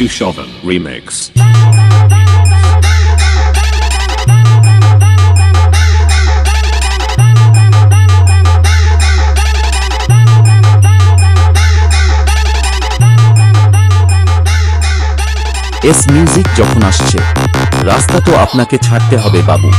Shovel Remix. S music যখন আসছে, রাস্তা তো আপনাকে ছাড়তে হবে বাবু।